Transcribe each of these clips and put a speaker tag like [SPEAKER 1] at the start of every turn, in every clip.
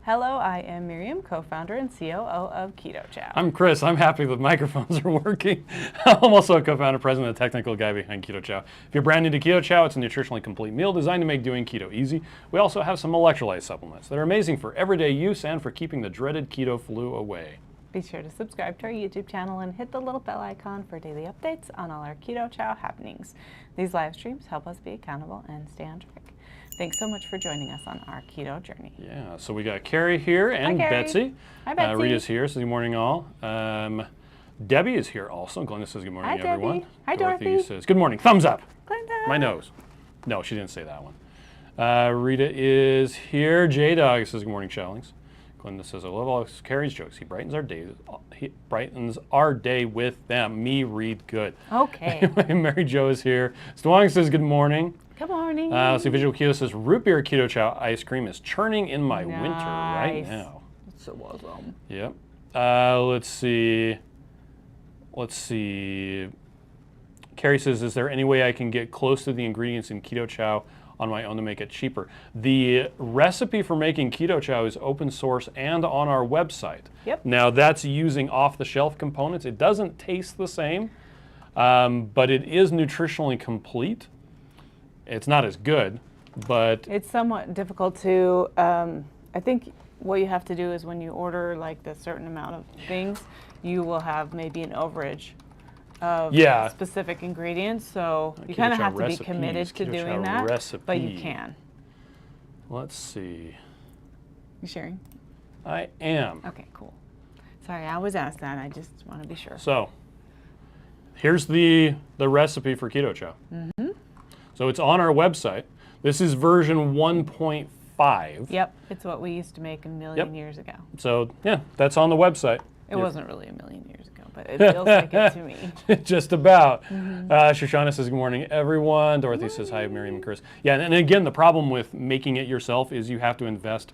[SPEAKER 1] Hello, I am Miriam, co-founder and COO of Keto Chow.
[SPEAKER 2] I'm Chris. I'm happy the microphones are working. I'm also a co-founder, president, and technical guy behind Keto Chow. If you're brand new to Keto Chow, it's a nutritionally complete meal designed to make doing keto easy. We also have some electrolyte supplements that are amazing for everyday use and for keeping the dreaded keto flu away.
[SPEAKER 1] Be sure to subscribe to our YouTube channel and hit the little bell icon for daily updates on all our Keto Chow happenings. These live streams help us be accountable and stay on track. Thanks so much for joining us on our keto journey.
[SPEAKER 2] Yeah, so we got Carrie here and
[SPEAKER 1] Hi, Carrie.
[SPEAKER 2] Betsy.
[SPEAKER 1] Hi, Betsy.
[SPEAKER 2] Rita's here, so good morning all. Debbie is here also. Glenda says good morning,
[SPEAKER 1] Hi,
[SPEAKER 2] everyone.
[SPEAKER 1] Debbie. Hi, Dorothy.
[SPEAKER 2] Says good morning, thumbs up.
[SPEAKER 1] Glenda.
[SPEAKER 2] My nose. No, she didn't say that one. Rita is here. J-Dog says good morning, Shallings. Glenda says I love all Carrie's jokes. He brightens our day with them. Me read good.
[SPEAKER 1] Okay.
[SPEAKER 2] Mary Jo is here. Stwong says good morning.
[SPEAKER 1] Good morning.
[SPEAKER 2] Let's see, Visual Keto says root beer Keto Chow ice cream is churning in my winter right now.
[SPEAKER 1] So awesome.
[SPEAKER 2] Yep. Let's see. Carrie says, is there any way I can get close to the ingredients in Keto Chow on my own to make it cheaper? The recipe for making Keto Chow is open source and on our website.
[SPEAKER 1] Yep.
[SPEAKER 2] Now that's using off-the-shelf components. It doesn't taste the same, but it is nutritionally complete. It's not as good, but
[SPEAKER 1] It's somewhat difficult to, I think what you have to do is when you order like the certain amount of things, you will have maybe an overage of specific ingredients. So you kind of have to be committed to doing that, but you can.
[SPEAKER 2] Let's see.
[SPEAKER 1] You sharing?
[SPEAKER 2] I am.
[SPEAKER 1] Okay, cool. Sorry, I always ask that. I just want to be sure.
[SPEAKER 2] So here's the recipe for Keto Chow.
[SPEAKER 1] Mm-hmm.
[SPEAKER 2] So it's on our website. This is version 1.5.
[SPEAKER 1] Yep, it's what we used to make a million years ago.
[SPEAKER 2] So yeah, that's on the website.
[SPEAKER 1] It wasn't really a million years ago, but it feels like it to me.
[SPEAKER 2] Just about. Shoshana says, good morning, everyone. Dorothy says, hi, Miriam and Chris. Yeah, and again, the problem with making it yourself is you have to invest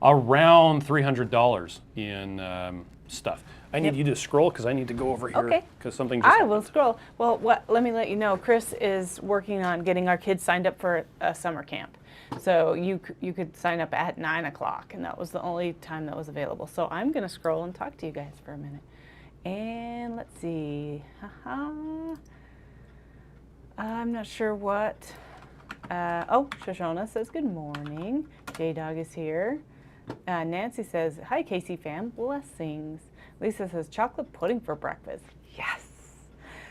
[SPEAKER 2] around $300 in stuff. I need you to scroll because I need to go over here because something just
[SPEAKER 1] happened. Will scroll. Well, let me let you know, Chris is working on getting our kids signed up for a summer camp. So you could sign up at 9 o'clock, and that was the only time that was available. So I'm going to scroll and talk to you guys for a minute. And let's see. I'm not sure what. Shoshona says good morning. J-Dog is here. Nancy says, hi, Casey fam. Blessings. Lisa says, chocolate pudding for breakfast. Yes.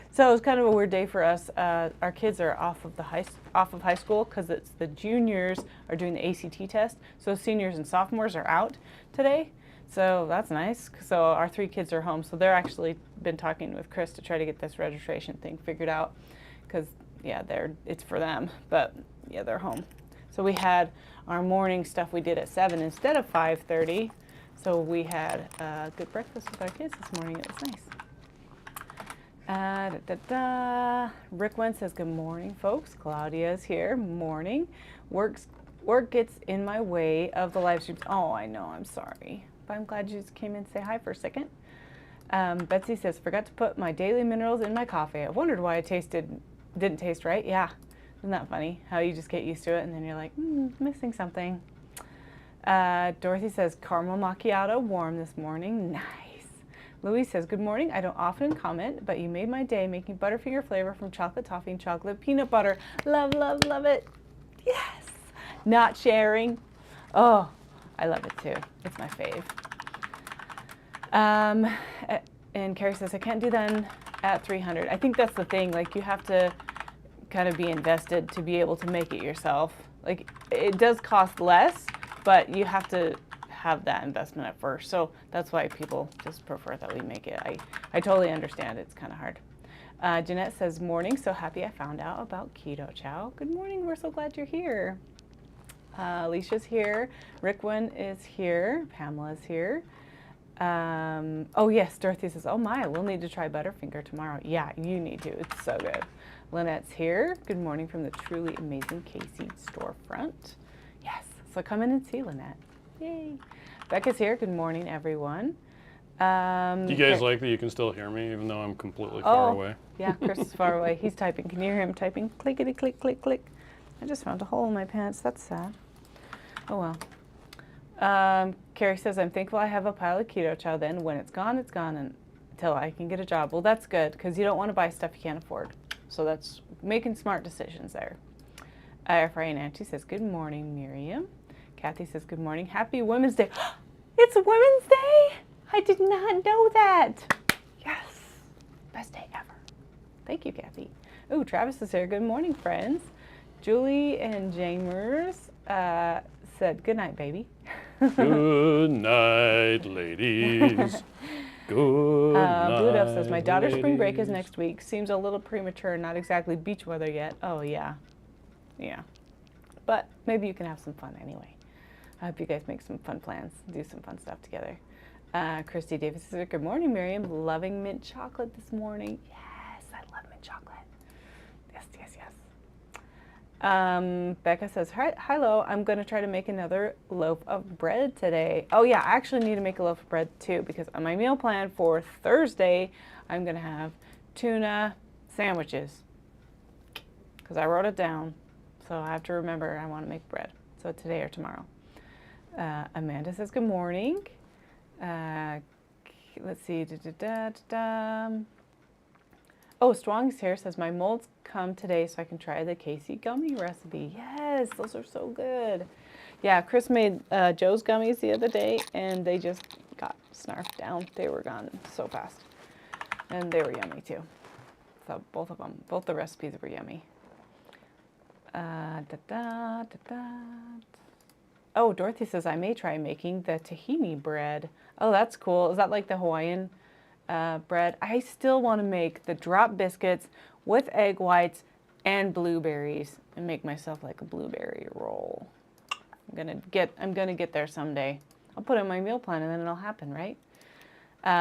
[SPEAKER 1] So it was kind of a weird day for us. Our kids are off of high school because it's the juniors are doing the ACT test. So seniors and sophomores are out today. So that's nice. So our 3 kids are home. So they're actually been talking with Chris to try to get this registration thing figured out because, yeah, it's for them. But, yeah, they're home. So we had our morning stuff we did at 7 instead of 5:30. So we had a good breakfast with our kids this morning. It was nice. Rick Wen says, good morning, folks. Claudia is here. Morning. Work gets in my way of the live streams. Oh, I know. I'm sorry. But I'm glad you just came in to say hi for a second. Betsy says, forgot to put my daily minerals in my coffee. I wondered why it didn't taste right. Yeah. Isn't that funny? How you just get used to it and then you're like, missing something. Dorothy says, caramel macchiato warm this morning. Nice. Louise says, good morning. I don't often comment, but you made my day making Butterfinger flavor from chocolate toffee and chocolate peanut butter. Love, love, love it. Yes. Not sharing. Oh, I love it too. It's my fave. And Carrie says, I can't do that at 300. I think that's the thing. Like you have to kind of be invested to be able to make it yourself. Like it does cost less, but you have to have that investment at first. So that's why people just prefer that we make it. I totally understand. It's kind of hard. Jeanette says, morning. So happy I found out about Keto Chow. Good morning. We're so glad you're here. Alicia's here. Rick Wen is here. Pamela's here. Oh yes, Dorothy says, oh my, we'll need to try Butterfinger tomorrow. Yeah, you need to. It's so good. Lynette's here. Good morning from the truly amazing KC storefront. Yes, so come in and see Lynette. Yay. Becca's here. Good morning, everyone.
[SPEAKER 2] Do you guys like that you can still hear me even though I'm completely far away?
[SPEAKER 1] Yeah, Chris is far away. He's typing. Can you hear him typing? Clickety click, click, click. I just found a hole in my pants. That's sad. Oh well. Carrie says, I'm thankful I have a pile of Keto Chow then. When it's gone, and until I can get a job. Well, that's good, because you don't want to buy stuff you can't afford. So that's making smart decisions there. Friday Nancy says, good morning, Miriam. Kathy says, good morning. Happy Women's Day. It's Women's Day? I did not know that. Yes. Best day ever. Thank you, Kathy. Ooh, Travis is here. Good morning, friends. Julie and Jamers said, good night, baby.
[SPEAKER 2] Good night, ladies. Good night.
[SPEAKER 1] Blue Dove says, my daughter's spring break is
[SPEAKER 2] ladies.
[SPEAKER 1] next week. Seems a little premature, not exactly beach weather yet. Oh, yeah. Yeah. But maybe you can have some fun anyway. I hope you guys make some fun plans, do some fun stuff together. Christy Davis says, good morning, Miriam. Loving mint chocolate this morning. Yes, I love mint chocolate. Yes, yes, yes. Becca says, hello, I'm going to try to make another loaf of bread today. Oh, yeah, I actually need to make a loaf of bread, too, because on my meal plan for Thursday, I'm going to have tuna sandwiches, because I wrote it down, so I have to remember I want to make bread, so today or tomorrow. Amanda says, good morning. Let's see. Oh, Strong's here says, my molds come today so I can try the Casey gummy recipe. Yes, those are so good. Yeah, Chris made Joe's gummies the other day, and they just got snarfed down. They were gone so fast. And they were yummy, too. So both of them, both the recipes were yummy. Oh, Dorothy says, I may try making the tahini bread. Oh, that's cool. Is that like the Hawaiian bread? I still want to make the drop biscuits with egg whites and blueberries and make myself like a blueberry roll. I'm gonna get there someday. I'll put it in my meal plan and then it'll happen, right?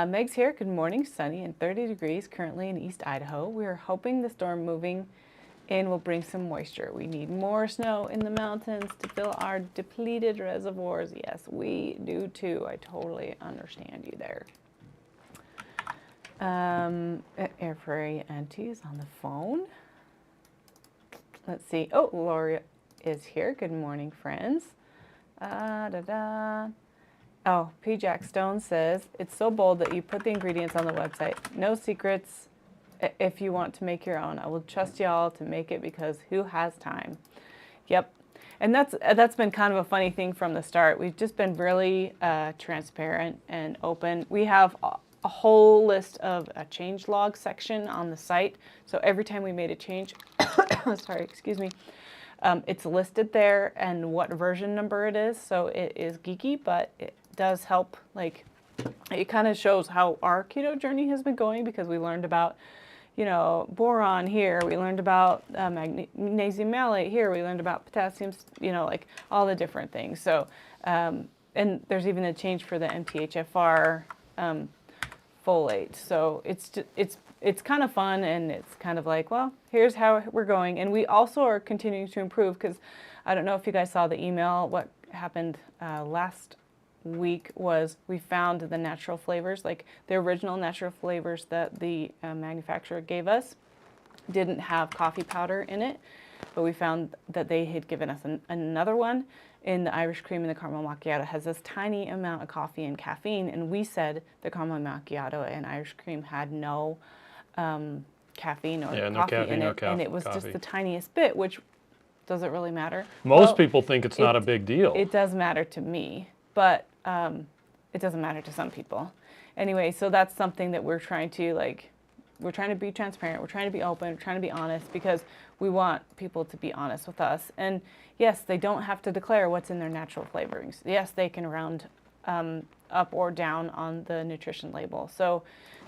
[SPEAKER 1] Meg's here. Good morning. Sunny and 30 degrees currently in East Idaho. We are hoping the storm moving in will bring some moisture. We need more snow in the mountains to fill our depleted reservoirs. Yes, we do too. I totally understand you there. Air Prairie Auntie is on the phone. Let's see. Oh, Laura is here. Good morning, friends. Oh, P. Jack Stone says, it's so bold that you put the ingredients on the website. No secrets. If you want to make your own, I will trust y'all to make it because who has time? Yep. And that's been kind of a funny thing from the start. We've just been really transparent and open. We have a whole list of a change log section on the site. So every time we made a change, sorry, excuse me, it's listed there and what version number it is. So it is geeky, but it does help. Like, it kind of shows how our keto journey has been going because we learned about, you know, boron here, we learned about magnesium malate here, we learned about potassium, you know, like all the different things. So, and there's even a change for the MTHFR folate. So it's kind of fun, and it's kind of like, well, here's how we're going. And we also are continuing to improve because I don't know if you guys saw the email. What happened last week was we found the natural flavors, like the original natural flavors that the manufacturer gave us didn't have coffee powder in it, but we found that they had given us another one in the Irish cream, and the caramel macchiato has this tiny amount of coffee and caffeine, and we said the caramel macchiato and Irish cream had no caffeine or coffee in it, and it was just the tiniest bit, which doesn't really matter.
[SPEAKER 2] Most people think it's not a big deal.
[SPEAKER 1] It does matter to me, but it doesn't matter to some people. Anyway, so that's something that we're trying to we're trying to be transparent, we're trying to be open, we're trying to be honest because we want people to be honest with us. And yes, they don't have to declare what's in their natural flavorings. Yes, they can round up or down on the nutrition label. So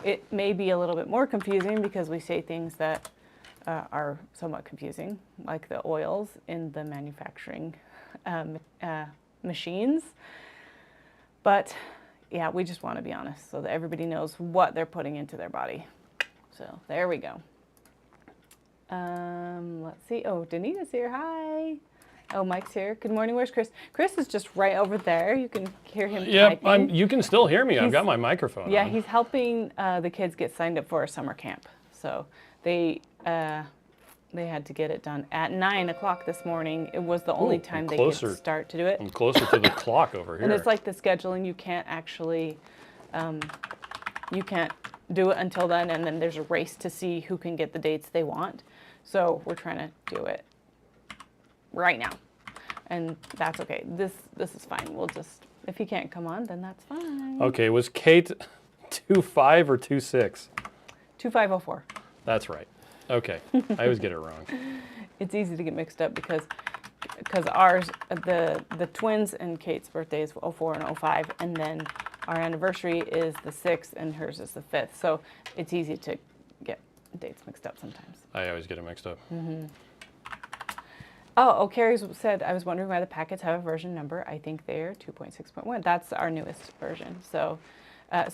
[SPEAKER 1] it may be a little bit more confusing because we say things that are somewhat confusing, like the oils in the manufacturing machines. But yeah, we just want to be honest so that everybody knows what they're putting into their body. So there we go. Let's see. Oh, Danita's here. Hi. Oh, Mike's here. Good morning. Where's Chris? Chris is just right over there. You can hear him typing.
[SPEAKER 2] You can still hear me. I've got my microphone on.
[SPEAKER 1] He's helping the kids get signed up for a summer camp. So they they had to get it done at 9 o'clock this morning. It was the only time they could start to do it.
[SPEAKER 2] I'm closer to the clock over here.
[SPEAKER 1] And it's like the scheduling, you can't actually, you can't do it until then, and then there's a race to see who can get the dates they want. So we're trying to do it right now. And that's okay. This is fine. We'll just, if he can't come on, then that's fine.
[SPEAKER 2] Okay, was Kate 2.5 or 2.6?
[SPEAKER 1] 2504.
[SPEAKER 2] That's right. Okay, I always get it wrong.
[SPEAKER 1] It's easy to get mixed up because ours, the twins and Kate's birthday is 04 and 05, and then our anniversary is the 6th and hers is the 5th. So it's easy to get dates mixed up sometimes.
[SPEAKER 2] I always get it mixed up.
[SPEAKER 1] Mm-hmm. Oh, Carrie said, I was wondering why the packets have a version number. I think they're 2.6.1. That's our newest version. So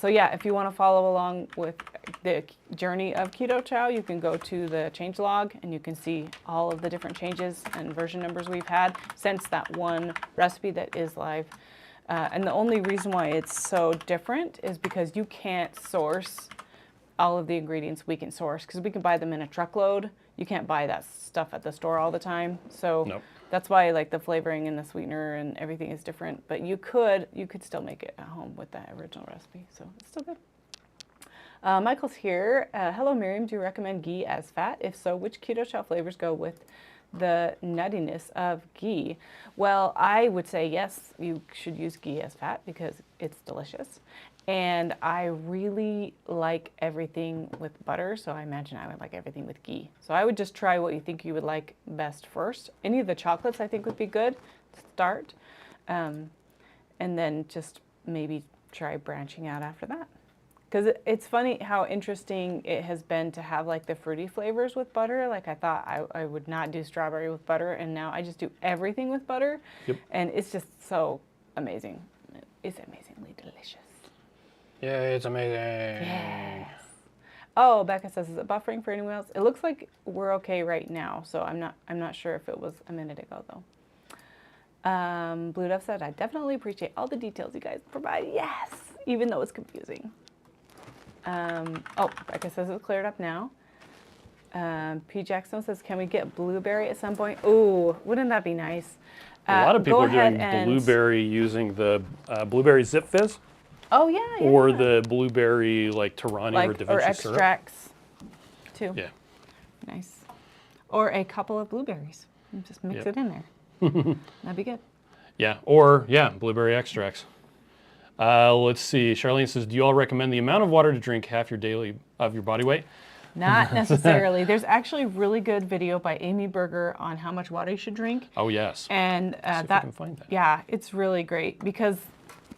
[SPEAKER 1] yeah, if you want to follow along with the journey of Keto Chow, you can go to the changelog and you can see all of the different changes and version numbers we've had since that one recipe that is live. And the only reason why it's so different is because you can't source all of the ingredients we can source, because we can buy them in a truckload. You can't buy that stuff at the store all the time. So
[SPEAKER 2] Nope.
[SPEAKER 1] That's why like the flavoring and the sweetener and everything is different. But you could still make it at home with that original recipe. So it's still good. Michael's here. Hello, Miriam. Do you recommend ghee as fat? If so, which Keto Chow flavors go with the nuttiness of ghee? Well, I would say yes, you should use ghee as fat because it's delicious. And I really like everything with butter, so I imagine I would like everything with ghee. So I would just try what you think you would like best first. Any of the chocolates I think would be good to start. And then just maybe try branching out after that. Because it's funny how interesting it has been to have like the fruity flavors with butter. Like I thought I would not do strawberry with butter, and now I just do everything with butter.
[SPEAKER 2] Yep.
[SPEAKER 1] And it's just so amazing. It's amazingly delicious.
[SPEAKER 2] Yeah, it's amazing.
[SPEAKER 1] Yes. Oh, Becca says, is it buffering for anyone else? It looks like we're okay right now, so I'm not sure if it was a minute ago though. Blue Dove said, I definitely appreciate all the details you guys provide. Yes, even though it's confusing. Oh, Becca says it's cleared up now. P. Jackson says, can we get blueberry at some point? Ooh, wouldn't that be nice?
[SPEAKER 2] A lot of people are doing
[SPEAKER 1] and
[SPEAKER 2] blueberry using the blueberry Zip Fizz.
[SPEAKER 1] Oh yeah, yeah.
[SPEAKER 2] Or the blueberry like Tarani or Da Vinci
[SPEAKER 1] or
[SPEAKER 2] syrup.
[SPEAKER 1] extracts too.
[SPEAKER 2] Yeah.
[SPEAKER 1] Nice. Or a couple of blueberries. And just mix it in there. That'd be good.
[SPEAKER 2] Yeah, or blueberry extracts. Let's see. Charlene says, do you all recommend the amount of water to drink half your daily of your body weight?
[SPEAKER 1] Not necessarily. There's actually a really good video by Amy Berger on how much water you should drink.
[SPEAKER 2] Oh yes.
[SPEAKER 1] And
[SPEAKER 2] See if I can find that.
[SPEAKER 1] Yeah, it's really great because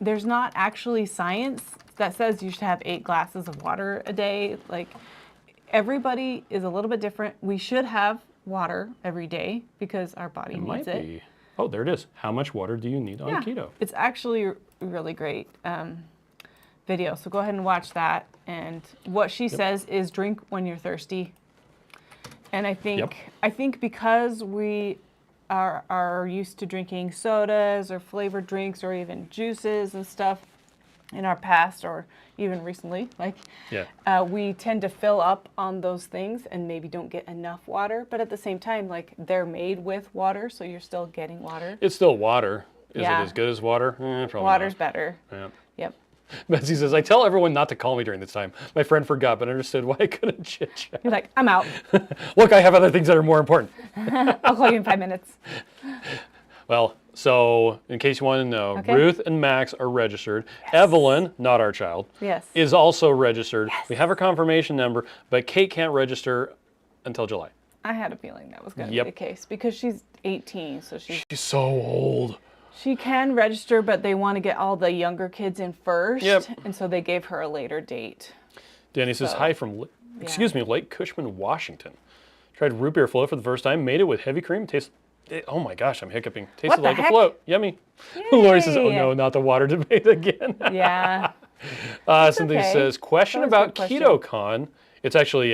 [SPEAKER 1] there's not actually science that says you should have 8 glasses of water a day. Like everybody is a little bit different. We should have water every day because our body needs it.
[SPEAKER 2] Be. Oh, there it is. How much water do you need on keto?
[SPEAKER 1] It's actually a really great video. So go ahead and watch that. And what she says is drink when you're thirsty. And I think because we are used to drinking sodas or flavored drinks or even juices and stuff in our past or even recently, we tend to fill up on those things and maybe don't get enough water. But at the same time, like they're made with water, so you're still getting water.
[SPEAKER 2] It's still water. Is it as good as water? Probably
[SPEAKER 1] Water's
[SPEAKER 2] not.
[SPEAKER 1] better.
[SPEAKER 2] Yeah.
[SPEAKER 1] Yep.
[SPEAKER 2] Betsy says, I tell everyone not to call me during this time. My friend forgot, but understood why I couldn't chit chat.
[SPEAKER 1] You're like, I'm out.
[SPEAKER 2] Look, I have other things that are more important.
[SPEAKER 1] I'll call you in 5 minutes.
[SPEAKER 2] Well, so in case you want to know, Ruth and Max are registered.
[SPEAKER 1] Yes.
[SPEAKER 2] Evelyn, not our child, is also registered.
[SPEAKER 1] Yes.
[SPEAKER 2] We have her confirmation number, but Kate can't register until July.
[SPEAKER 1] I had a feeling that was going to be the case because she's 18, so she's
[SPEAKER 2] so old.
[SPEAKER 1] She can register, but they want to get all the younger kids in first, and so they gave her a later date.
[SPEAKER 2] Danny says, hi from, Lake Cushman, Washington. Tried root beer float for the first time, made it with heavy cream. Oh my gosh, I'm hiccuping. Tasted like a float. Yummy. Lori says, oh no, not the water debate again.
[SPEAKER 1] Yeah.
[SPEAKER 2] Something says, question about KetoCon. It's actually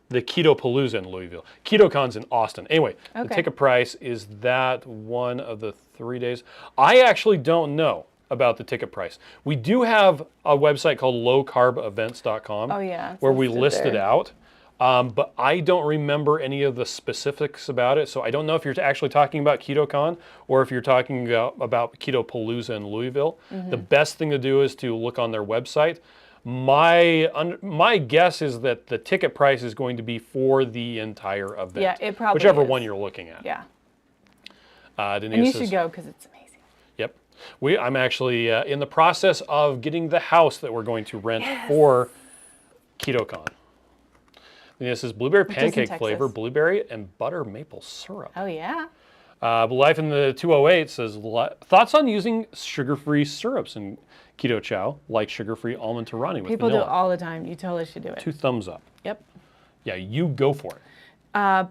[SPEAKER 2] the Keto Palooza in Louisville. KetoCon's in Austin. Anyway, the ticket price, is that one of the 3 days? I actually don't know about the ticket price. We do have a website called lowcarbevents.com where we list it out. But I don't remember any of the specifics about it, so I don't know if you're actually talking about KetoCon or if you're talking about Keto Palooza in Louisville. The best thing to do is to look on their website. My guess is that the ticket price is going to be for the entire event.
[SPEAKER 1] Yeah, it probably
[SPEAKER 2] whichever
[SPEAKER 1] is.
[SPEAKER 2] one you're looking at.
[SPEAKER 1] Yeah.
[SPEAKER 2] Denise
[SPEAKER 1] And you
[SPEAKER 2] says,
[SPEAKER 1] should go because it's amazing.
[SPEAKER 2] Yep. I'm actually in the process of getting the house that we're going to rent for KetoCon. This is blueberry pancake flavor, blueberry and butter maple syrup.
[SPEAKER 1] Oh, yeah.
[SPEAKER 2] Life in the 208 says, thoughts on using sugar-free syrups in Keto Chow, like sugar-free almond Tarani with
[SPEAKER 1] People do it
[SPEAKER 2] vanilla.
[SPEAKER 1] all the time. You totally should do it.
[SPEAKER 2] 2 thumbs up.
[SPEAKER 1] Yep.
[SPEAKER 2] Yeah, you go for it.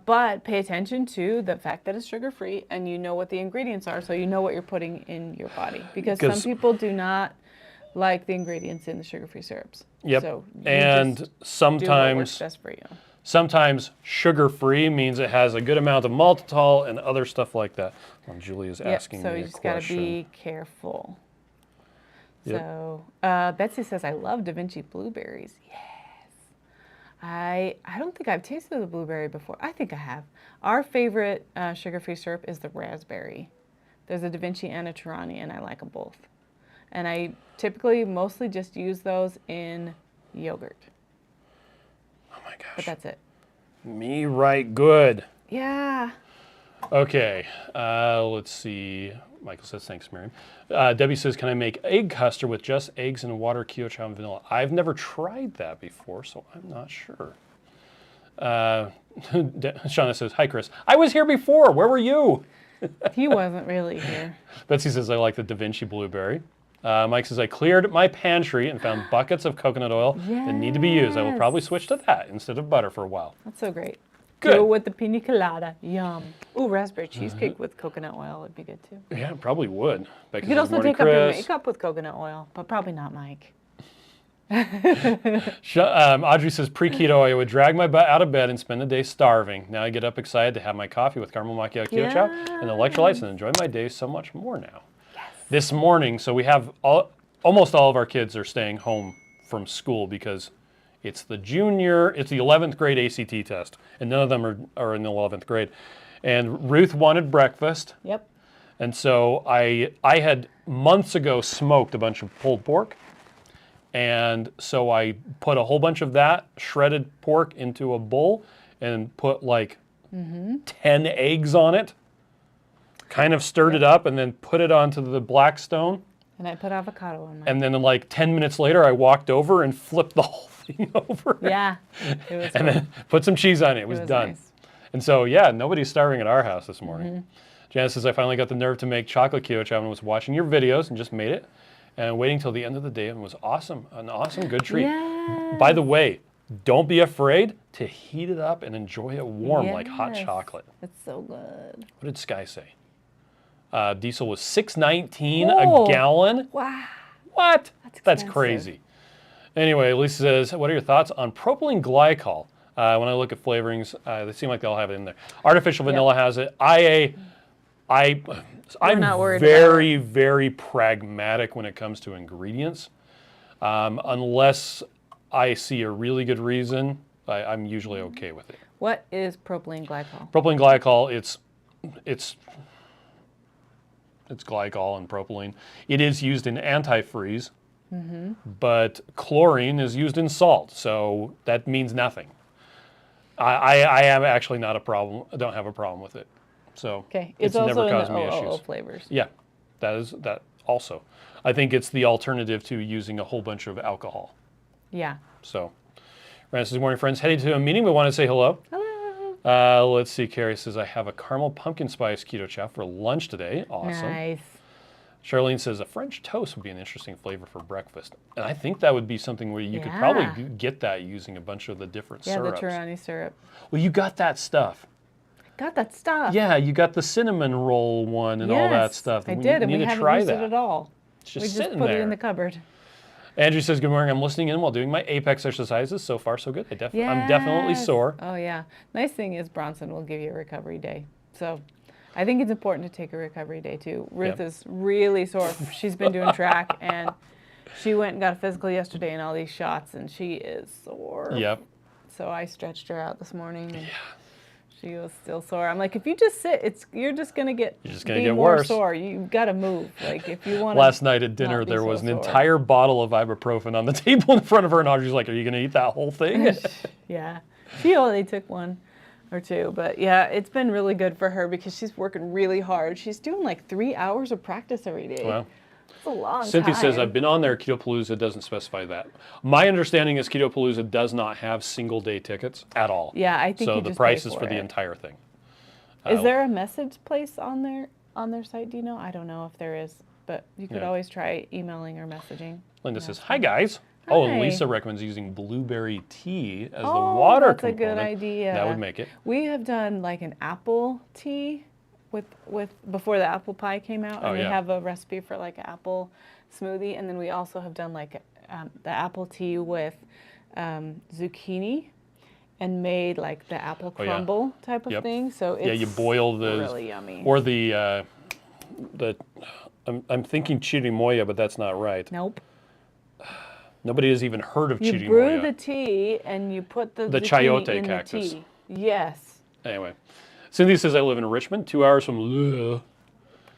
[SPEAKER 1] But pay attention to the fact that it's sugar-free and you know what the ingredients are, so you know what you're putting in your body. Because some people do not like the ingredients in the sugar-free syrups.
[SPEAKER 2] Yep.
[SPEAKER 1] So
[SPEAKER 2] and
[SPEAKER 1] do what
[SPEAKER 2] sometimes
[SPEAKER 1] works best for you.
[SPEAKER 2] Sometimes sugar-free means it has a good amount of maltitol and other stuff like that. Well, Julia's asking me a question.
[SPEAKER 1] So you just got to be careful. Yep. So Betsy says, I love Da Vinci blueberries. Yes. I don't think I've tasted the blueberry before. I think I have. Our favorite sugar-free syrup is the raspberry. There's a Da Vinci and a Tarani, and I like them both. And I typically mostly just use those in yogurt.
[SPEAKER 2] Oh my gosh.
[SPEAKER 1] But that's it.
[SPEAKER 2] Me right good.
[SPEAKER 1] Yeah.
[SPEAKER 2] Okay, let's see. Michael says, thanks, Miriam. Debbie says, can I make egg custard with just eggs and water, Keto Chow, and vanilla? I've never tried that before, so I'm not sure. Shauna says, hi, Chris. I was here before. Where were you?
[SPEAKER 1] He wasn't really here.
[SPEAKER 2] Betsy says, I like the Da Vinci blueberry. Mike says, I cleared my pantry and found buckets of coconut oil that need to be used. I will probably switch to that instead of butter for a while.
[SPEAKER 1] That's so great.
[SPEAKER 2] Good.
[SPEAKER 1] Go with the pina colada. Yum. Ooh, raspberry cheesecake with coconut oil would be good too.
[SPEAKER 2] Yeah, probably would.
[SPEAKER 1] You could also take up your makeup with coconut oil, but probably not Mike.
[SPEAKER 2] Audrey says, pre-keto, I would drag my butt out of bed and spend the day starving. Now I get up excited to have my coffee with caramel macchiato Keto Chow and electrolytes and enjoy my day so much more now. Yes. This morning, so we have almost all of our kids are staying home from school because it's the 11th grade ACT test, and none of them are in the 11th grade. And Ruth wanted breakfast.
[SPEAKER 1] Yep.
[SPEAKER 2] And so I had months ago smoked a bunch of pulled pork. And so I put a whole bunch of that shredded pork into a bowl and put like 10 eggs on it, kind of stirred it up, and then put it onto the Blackstone.
[SPEAKER 1] And I put avocado on mine.
[SPEAKER 2] And then like 10 minutes later, I walked over and flipped the whole thing over.
[SPEAKER 1] Yeah. It was
[SPEAKER 2] and then put some cheese on it. It was done.
[SPEAKER 1] Nice.
[SPEAKER 2] And so, yeah, nobody's starving at our house this morning. Janice says, I finally got the nerve to make chocolate Keto Chow and was watching your videos and just made it. And waiting till the end of the day, and it was awesome. An awesome, good treat.
[SPEAKER 1] Yes.
[SPEAKER 2] By the way, don't be afraid to heat it up and enjoy it warm like hot chocolate.
[SPEAKER 1] It's so good.
[SPEAKER 2] What did Sky say? Diesel was $6.19 a gallon.
[SPEAKER 1] Wow.
[SPEAKER 2] What?
[SPEAKER 1] That's
[SPEAKER 2] crazy. Anyway, Lisa says, what are your thoughts on propylene glycol? When I look at flavorings, they seem like they'll have it in there. Artificial vanilla has it. I'm
[SPEAKER 1] not worried
[SPEAKER 2] very, very pragmatic when it comes to ingredients. Unless I see a really good reason, I'm usually okay with it.
[SPEAKER 1] What is propylene glycol?
[SPEAKER 2] Propylene glycol, it's glycol and propylene. It is used in antifreeze, but chlorine is used in salt, so that means nothing. I am actually not a problem. I don't have a problem with it. So
[SPEAKER 1] it's
[SPEAKER 2] never
[SPEAKER 1] also
[SPEAKER 2] caused
[SPEAKER 1] in
[SPEAKER 2] me
[SPEAKER 1] the
[SPEAKER 2] issues.
[SPEAKER 1] flavors.
[SPEAKER 2] Yeah, that also. I think it's the alternative to using a whole bunch of alcohol.
[SPEAKER 1] Yeah.
[SPEAKER 2] So, Francis, morning, friends. Heading to a meeting. We want to say hello.
[SPEAKER 1] Hello.
[SPEAKER 2] Let's see. Carrie says, I have a caramel pumpkin spice Keto Chow for lunch today. Awesome.
[SPEAKER 1] Nice.
[SPEAKER 2] Charlene says, a French toast would be an interesting flavor for breakfast. And I think that would be something where you could probably get that using a bunch of the different syrups.
[SPEAKER 1] Yeah, the Tarani syrup.
[SPEAKER 2] Well, you got that stuff.
[SPEAKER 1] Got that stuff.
[SPEAKER 2] Yeah, you got the cinnamon roll one and all that stuff.
[SPEAKER 1] I did, and we haven't used it at all.
[SPEAKER 2] It's just
[SPEAKER 1] we just
[SPEAKER 2] sitting
[SPEAKER 1] put
[SPEAKER 2] there.
[SPEAKER 1] it in the cupboard.
[SPEAKER 2] Andrew says, good morning. I'm listening in while doing my Apex exercises. So far, so good. I'm definitely sore.
[SPEAKER 1] Oh, yeah. Nice thing is Bronson will give you a recovery day. So I think it's important to take a recovery day, too. Ruth is really sore. She's been doing track, and she went and got a physical yesterday and all these shots, and she is sore.
[SPEAKER 2] Yep.
[SPEAKER 1] so I stretched her out this morning. And she was still sore. I'm like, if you just sit, you're just gonna get more
[SPEAKER 2] worse.
[SPEAKER 1] sore. You've got to move. Like if you want.
[SPEAKER 2] Last night at dinner, there was an entire bottle of ibuprofen on the table in front of her, and Audrey's like, "Are you gonna eat that whole thing?"
[SPEAKER 1] Yeah, she only took 1 or 2, but yeah, it's been really good for her because she's working really hard. She's doing like 3 hours of practice every day.
[SPEAKER 2] Wow.
[SPEAKER 1] It's a long
[SPEAKER 2] Cynthia
[SPEAKER 1] time.
[SPEAKER 2] says, I've been on there. Keto Palooza doesn't specify that. My understanding is Keto Palooza does not have single-day tickets at all.
[SPEAKER 1] Yeah, I think
[SPEAKER 2] so.
[SPEAKER 1] You
[SPEAKER 2] The
[SPEAKER 1] just
[SPEAKER 2] price
[SPEAKER 1] pay
[SPEAKER 2] is for the
[SPEAKER 1] it.
[SPEAKER 2] entire thing.
[SPEAKER 1] Is there a message place on their site? Do you know? I don't know if there is, but you could always try emailing or messaging.
[SPEAKER 2] Linda says, "Hi guys."
[SPEAKER 1] Hi.
[SPEAKER 2] Oh, and Lisa recommends using blueberry tea as the water
[SPEAKER 1] that's
[SPEAKER 2] component.
[SPEAKER 1] a good idea.
[SPEAKER 2] That would make it.
[SPEAKER 1] We have done like an apple tea with before the apple pie came out, and we have a recipe for like an apple smoothie, and then we also have done like the apple tea with zucchini, and made like the apple crumble type of thing. So it's
[SPEAKER 2] you boil the
[SPEAKER 1] really yummy.
[SPEAKER 2] Or the I'm thinking chirimoya, but that's not right.
[SPEAKER 1] Nope.
[SPEAKER 2] Nobody has even heard of chirimoya.
[SPEAKER 1] You brew the tea and you put the zucchini
[SPEAKER 2] chayote
[SPEAKER 1] in
[SPEAKER 2] cactus.
[SPEAKER 1] the tea. Yes.
[SPEAKER 2] Anyway, Cindy says I live in Richmond, 2 hours from.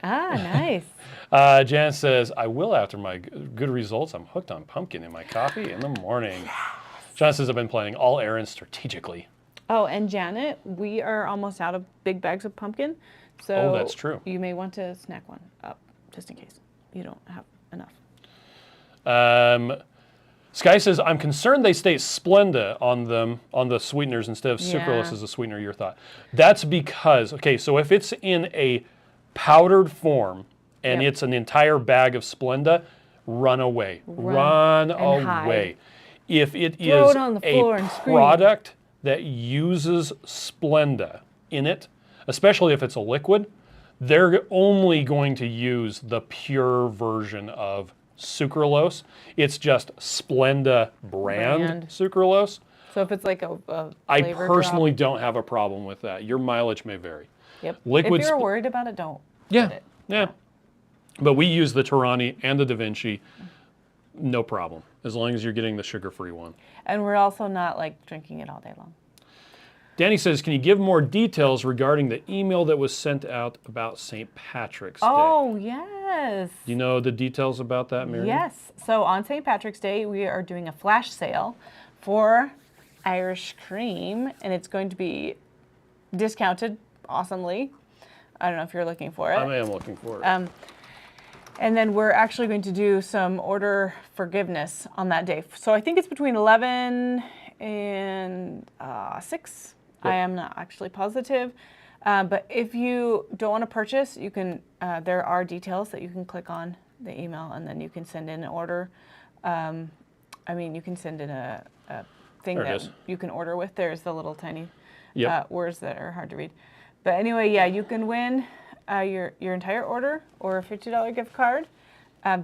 [SPEAKER 1] Ah, nice.
[SPEAKER 2] Jan says I will after my good results. I'm hooked on pumpkin in my coffee in the morning. John says I've been planning all errands strategically.
[SPEAKER 1] Oh, and Janet, we are almost out of big bags of pumpkin, so
[SPEAKER 2] that's true.
[SPEAKER 1] You may want to snack one up just in case you don't have enough.
[SPEAKER 2] Sky says I'm concerned they state Splenda on them on the sweeteners instead of sucralose as a sweetener. Your thought? That's because so if it's in a powdered form and it's an entire bag of Splenda, run away, run away.
[SPEAKER 1] Hide.
[SPEAKER 2] If it
[SPEAKER 1] Throw
[SPEAKER 2] is
[SPEAKER 1] it on the floor
[SPEAKER 2] a
[SPEAKER 1] and scream.
[SPEAKER 2] product that uses Splenda in it, especially if it's a liquid, they're only going to use the pure version of sucralose. It's just Splenda brand sucralose.
[SPEAKER 1] So if it's like a
[SPEAKER 2] I
[SPEAKER 1] flavor
[SPEAKER 2] personally
[SPEAKER 1] drop.
[SPEAKER 2] don't have a problem with that. Your mileage may vary.
[SPEAKER 1] Yep.
[SPEAKER 2] Liquid
[SPEAKER 1] if you're worried about it, don't.
[SPEAKER 2] Yeah,
[SPEAKER 1] put it.
[SPEAKER 2] yeah. But we use the Torani and the Da Vinci, no problem, as long as you're getting the sugar-free one.
[SPEAKER 1] And we're also not like drinking it all day long.
[SPEAKER 2] Danny says, can you give more details regarding the email that was sent out about St. Patrick's Day?
[SPEAKER 1] Oh, yes.
[SPEAKER 2] Do you know the details about that, Miriam?
[SPEAKER 1] Yes. So on St. Patrick's Day, we are doing a flash sale for Irish cream, and it's going to be discounted awesomely. I don't know if you're looking for it.
[SPEAKER 2] I am looking for it.
[SPEAKER 1] And then we're actually going to do some order forgiveness on that day. So I think it's between 11 and 6. Yep. I am not actually positive. But if you don't want to purchase, you can. There are details that you can click on the email, and then you can send in an order. You can send in a thing that you can order with. There's the little tiny words that are hard to read. But anyway, yeah, you can win your entire order or a $50 gift card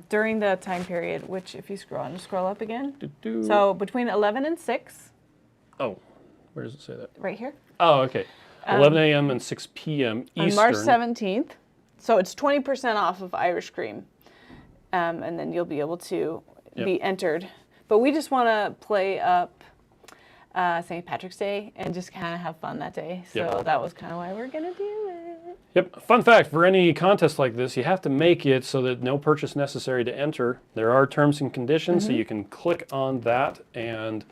[SPEAKER 1] during the time period, which if you scroll up again. So between 11 and 6.
[SPEAKER 2] Oh, where does it say that?
[SPEAKER 1] Right here.
[SPEAKER 2] Oh, okay. 11 a.m. and 6 p.m. Eastern.
[SPEAKER 1] On March 17th. So it's 20% off of Irish cream. And then you'll be able to be entered. But we just want to play up St. Patrick's Day and just kind of have fun that day. So that was kind of why we're going to do it.
[SPEAKER 2] Yep. Fun fact, for any contest like this, you have to make it so that no purchase necessary to enter. There are terms and conditions, so you can click on that and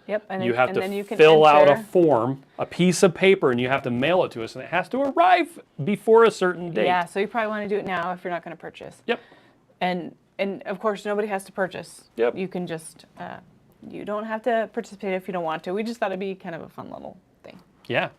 [SPEAKER 2] you have to fill out a form, a piece of paper, and you have to mail it to us, and it has to arrive before a certain date.
[SPEAKER 1] Yeah, so you probably want to do it now if you're not going to purchase.
[SPEAKER 2] Yep.
[SPEAKER 1] And of course, nobody has to purchase.
[SPEAKER 2] Yep.
[SPEAKER 1] You can just, you don't have to participate if you don't want to. We just thought it'd be kind of a fun little thing.
[SPEAKER 2] Yeah.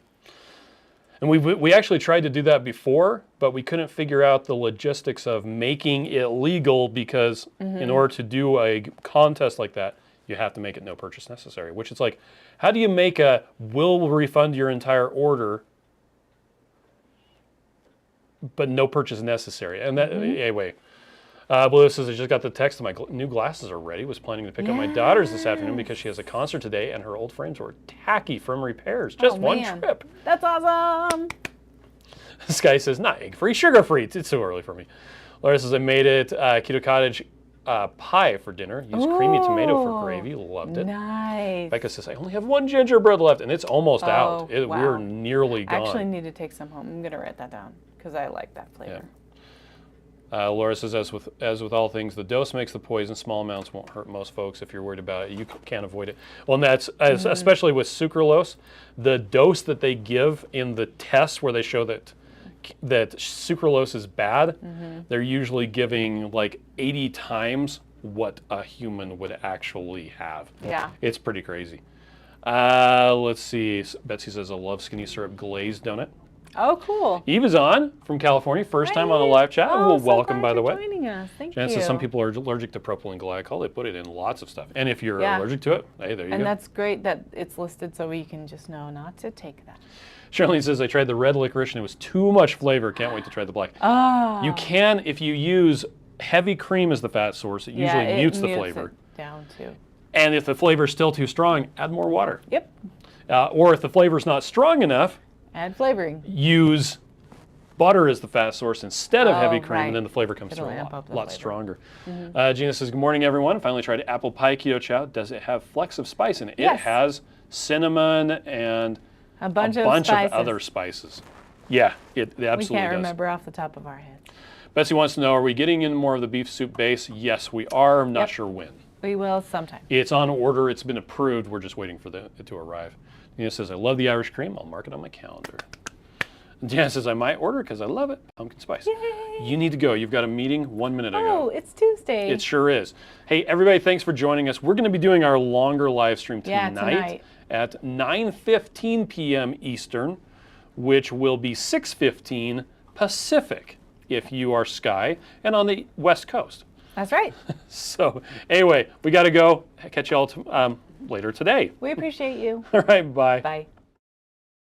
[SPEAKER 2] And we actually tried to do that before, but we couldn't figure out the logistics of making it legal because in order to do a contest like that, you have to make it no purchase necessary, which is like, how do you make a we'll refund your entire order, but no purchase necessary? And that, anyway, Blue says, I just got the text that my new glasses are ready. Was planning to pick up my daughter's this afternoon because she has a concert today and her old frames were tacky from repairs. Just one trip.
[SPEAKER 1] That's awesome.
[SPEAKER 2] This guy says, not egg-free, sugar-free. It's too early for me. Laura says, I made it. Keto Cottage pie for dinner. Used creamy tomato for gravy. Loved it.
[SPEAKER 1] Nice.
[SPEAKER 2] Becca says, I only have one gingerbread left, and it's almost out.
[SPEAKER 1] Wow.
[SPEAKER 2] We're nearly
[SPEAKER 1] I
[SPEAKER 2] gone.
[SPEAKER 1] actually need to take some home. I'm going to write that down because I like that flavor.
[SPEAKER 2] Laura says, as with all things, the dose makes the poison. Small amounts won't hurt most folks. If you're worried about it, you can't avoid it. Well, and that's especially with sucralose. The dose that they give in the tests where they show that sucralose is bad, they're usually giving like 80 times what a human would actually have.
[SPEAKER 1] Yeah.
[SPEAKER 2] It's pretty crazy. Let's see. Betsy says, I love skinny syrup glazed donut.
[SPEAKER 1] Oh, cool.
[SPEAKER 2] Eve is on from California, first time on a live chat.
[SPEAKER 1] Oh,
[SPEAKER 2] Well,
[SPEAKER 1] so
[SPEAKER 2] welcome,
[SPEAKER 1] glad
[SPEAKER 2] by the
[SPEAKER 1] you're
[SPEAKER 2] way.
[SPEAKER 1] joining us. Thank
[SPEAKER 2] Jan
[SPEAKER 1] you.
[SPEAKER 2] says some people are allergic to propylene glycol. They put it in lots of stuff. And if you're allergic to it, hey, there you go.
[SPEAKER 1] And that's great that it's listed so we can just know not to take that.
[SPEAKER 2] Charlene says, I tried the red licorice and it was too much flavor. Can't wait to try the black.
[SPEAKER 1] Oh.
[SPEAKER 2] You can, if you use heavy cream as the fat source, it usually mutes the flavor.
[SPEAKER 1] It down too.
[SPEAKER 2] And if the flavor is still too strong, add more water.
[SPEAKER 1] Yep.
[SPEAKER 2] Or if the flavor is not strong enough,
[SPEAKER 1] Add flavoring.
[SPEAKER 2] use butter as the fat source instead of heavy cream,
[SPEAKER 1] right.
[SPEAKER 2] and then the flavor comes
[SPEAKER 1] It'll
[SPEAKER 2] through a
[SPEAKER 1] amp up the
[SPEAKER 2] lot
[SPEAKER 1] flavor.
[SPEAKER 2] stronger. Gina says, good morning, everyone. Finally tried apple pie keto chow. Does it have flecks of spice in it?
[SPEAKER 1] Yes.
[SPEAKER 2] It has cinnamon and
[SPEAKER 1] A bunch
[SPEAKER 2] of
[SPEAKER 1] spices.
[SPEAKER 2] other spices. Yeah, it absolutely
[SPEAKER 1] We can't
[SPEAKER 2] does.
[SPEAKER 1] remember off the top of our heads.
[SPEAKER 2] Betsy wants to know, are we getting in more of the beef soup base? Yes, we are. I'm not sure when.
[SPEAKER 1] We will sometime.
[SPEAKER 2] It's on order. It's been approved. We're just waiting for it to arrive. Nina says, I love the Irish cream. I'll mark it on my calendar. Jan says, I might order because I love it. Pumpkin spice.
[SPEAKER 1] Yay.
[SPEAKER 2] You need to go. You've got a meeting 1 minute ago.
[SPEAKER 1] Oh, it's Tuesday.
[SPEAKER 2] It sure is. Hey, everybody, thanks for joining us. We're going to be doing our longer live stream tonight at 9:15 p.m. Eastern, which will be 6:15 Pacific if you are Sky and on the West Coast.
[SPEAKER 1] That's right.
[SPEAKER 2] So anyway, we got to go. Catch you all later today.
[SPEAKER 1] We appreciate you.
[SPEAKER 2] All right, bye.
[SPEAKER 1] Bye.